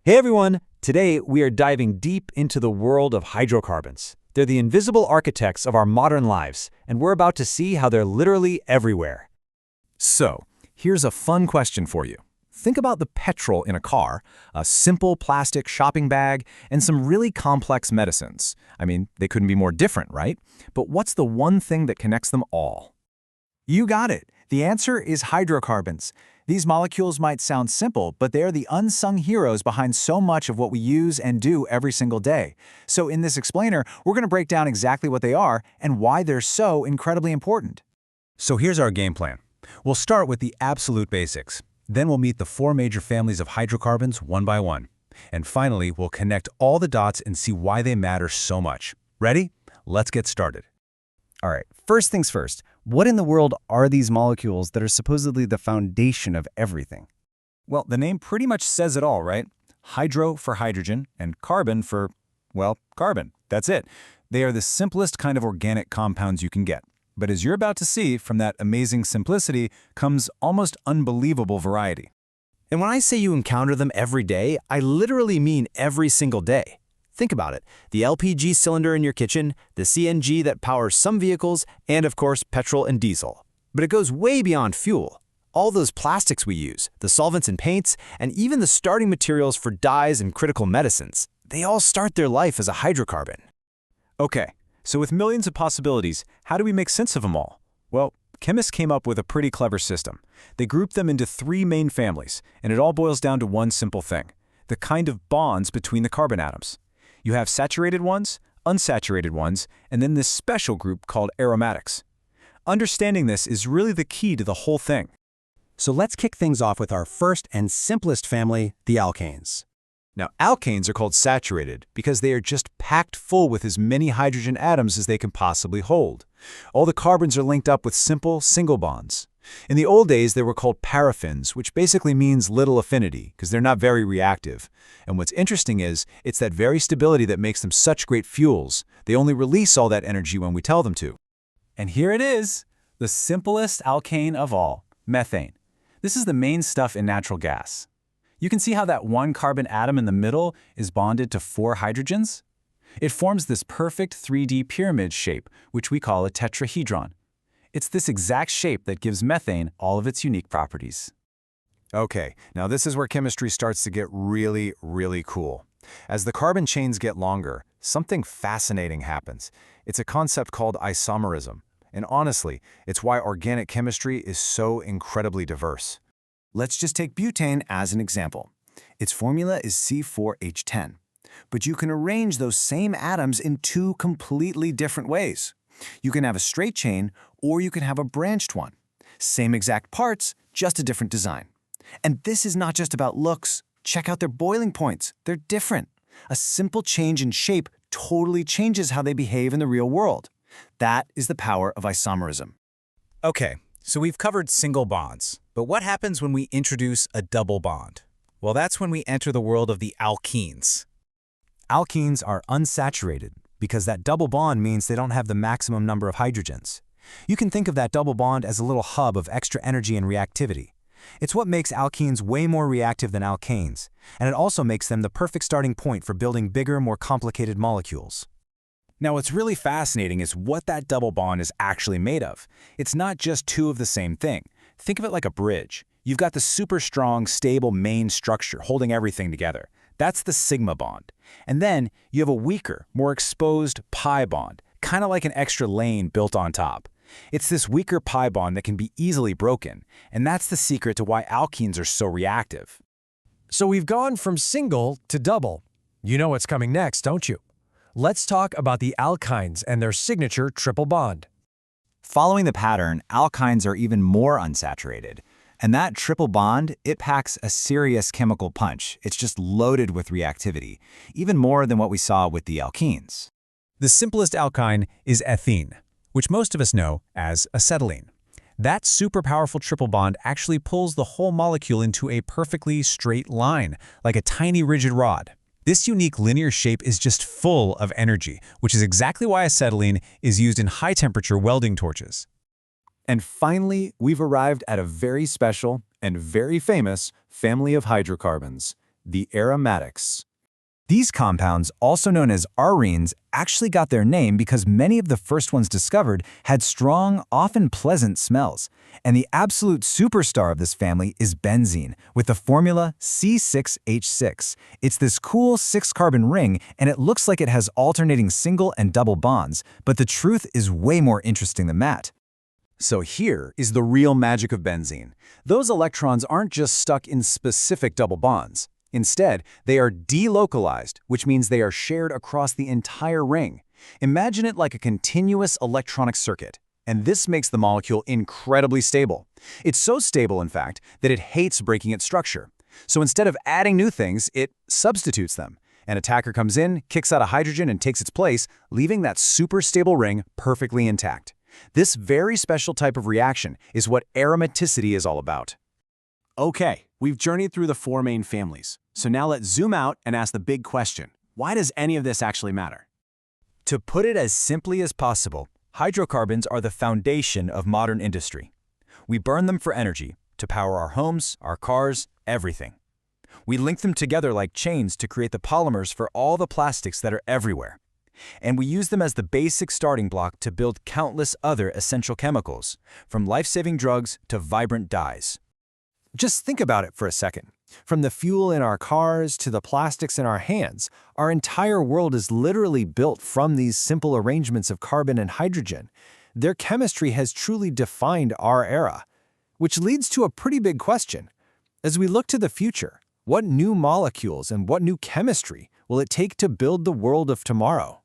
Hey everyone! Today we are diving deep into the world of hydrocarbons. They're the invisible architects of our modern lives, and we're about to see how they're literally everywhere. So, here's a fun question for you. Think about the petrol in a car, a simple plastic shopping bag, and some really complex medicines. I mean, they couldn't be more different, right? But what's the one thing that connects them all? You got it. The answer is hydrocarbons. These molecules might sound simple, but they are the unsung heroes behind so much of what we use and do every single day. So in this explainer, we're going to break down exactly what they are and why they're so incredibly important. So here's our game plan. We'll start with the absolute basics. Then we'll meet the four major families of hydrocarbons one by one. And finally, we'll connect all the dots and see why they matter so much. Ready? Let's get started. All right, first things first, what in the world are these molecules that are supposedly the foundation of everything? Well, the name pretty much says it all, right? Hydro for hydrogen and carbon for, well, carbon. That's it. They are the simplest kind of organic compounds you can get. But as you're about to see, from that amazing simplicity comes almost unbelievable variety. And when I say you encounter them every day, I literally mean every single day. Think about it. The LPG cylinder in your kitchen, the CNG that powers some vehicles, and of course, petrol and diesel. But it goes way beyond fuel. All those plastics we use, the solvents and paints, and even the starting materials for dyes and critical medicines, they all start their life as a hydrocarbon. Okay, so with millions of possibilities, how do we make sense of them all? Well, chemists came up with a pretty clever system. They grouped them into three main families, and it all boils down to one simple thing: the kind of bonds between the carbon atoms. You have saturated ones, unsaturated ones, and then this special group called aromatics. Understanding this is really the key to the whole thing. So let's kick things off with our first and simplest family, the alkanes. Now, alkanes are called saturated because they are just packed full with as many hydrogen atoms as they can possibly hold. All the carbons are linked up with simple, single bonds. In the old days, they were called paraffins, which basically means little affinity, because they're not very reactive. And what's interesting is, it's that very stability that makes them such great fuels. They only release all that energy when we tell them to. And here it is, the simplest alkane of all, methane. This is the main stuff in natural gas. You can see how that one carbon atom in the middle is bonded to four hydrogens? It forms this perfect 3D pyramid shape, which we call a tetrahedron. It's this exact shape that gives methane all of its unique properties. Okay, now this is where chemistry starts to get really, really cool. As the carbon chains get longer, something fascinating happens. It's a concept called isomerism. And honestly, it's why organic chemistry is so incredibly diverse. Let's just take butane as an example. Its formula is C4H10. But you can arrange those same atoms in two completely different ways. You can have a straight chain, or you can have a branched one. Same exact parts, just a different design. And this is not just about looks. Check out their boiling points. They're different. A simple change in shape totally changes how they behave in the real world. That is the power of isomerism. Okay, so we've covered single bonds. But what happens when we introduce a double bond? Well, that's when we enter the world of the alkenes. Alkenes are unsaturated, because that double bond means they don't have the maximum number of hydrogens. You can think of that double bond as a little hub of extra energy and reactivity. It's what makes alkenes way more reactive than alkanes, and it also makes them the perfect starting point for building bigger, more complicated molecules. Now, what's really fascinating is what that double bond is actually made of. It's not just two of the same thing. Think of it like a bridge. You've got the super strong, stable main structure holding everything together. That's the sigma bond. And then you have a weaker, more exposed pi bond, kind of like an extra lane built on top. It's this weaker pi bond that can be easily broken, and that's the secret to why alkenes are so reactive. So we've gone from single to double. You know what's coming next, don't you? Let's talk about the alkynes and their signature triple bond. Following the pattern, alkynes are even more unsaturated. And that triple bond, it packs a serious chemical punch. It's just loaded with reactivity, even more than what we saw with the alkenes. The simplest alkyne is ethene, which most of us know as acetylene. That super powerful triple bond actually pulls the whole molecule into a perfectly straight line, like a tiny rigid rod. This unique linear shape is just full of energy, which is exactly why acetylene is used in high-temperature welding torches. And finally, we've arrived at a very special and very famous family of hydrocarbons, the aromatics. These compounds, also known as arenes, actually got their name because many of the first ones discovered had strong, often pleasant smells. And the absolute superstar of this family is benzene, with the formula C6H6. It's this cool 6-carbon ring, and it looks like it has alternating single and double bonds, but the truth is way more interesting than that. So here is the real magic of benzene. Those electrons aren't just stuck in specific double bonds. Instead, they are delocalized, which means they are shared across the entire ring. Imagine it like a continuous electronic circuit, and this makes the molecule incredibly stable. It's so stable, in fact, that it hates breaking its structure. So instead of adding new things, it substitutes them. An attacker comes in, kicks out a hydrogen, and takes its place, leaving that super stable ring perfectly intact. This very special type of reaction is what aromaticity is all about. Okay, we've journeyed through the 4 main families. So now let's zoom out and ask the big question. Why does any of this actually matter? To put it as simply as possible, hydrocarbons are the foundation of modern industry. We burn them for energy, to power our homes, our cars, everything. We link them together like chains to create the polymers for all the plastics that are everywhere. And we use them as the basic starting block to build countless other essential chemicals, from life-saving drugs to vibrant dyes. Just think about it for a second. From the fuel in our cars to the plastics in our hands, our entire world is literally built from these simple arrangements of carbon and hydrogen. Their chemistry has truly defined our era, which leads to a pretty big question. As we look to the future, what new molecules and what new chemistry will it take to build the world of tomorrow?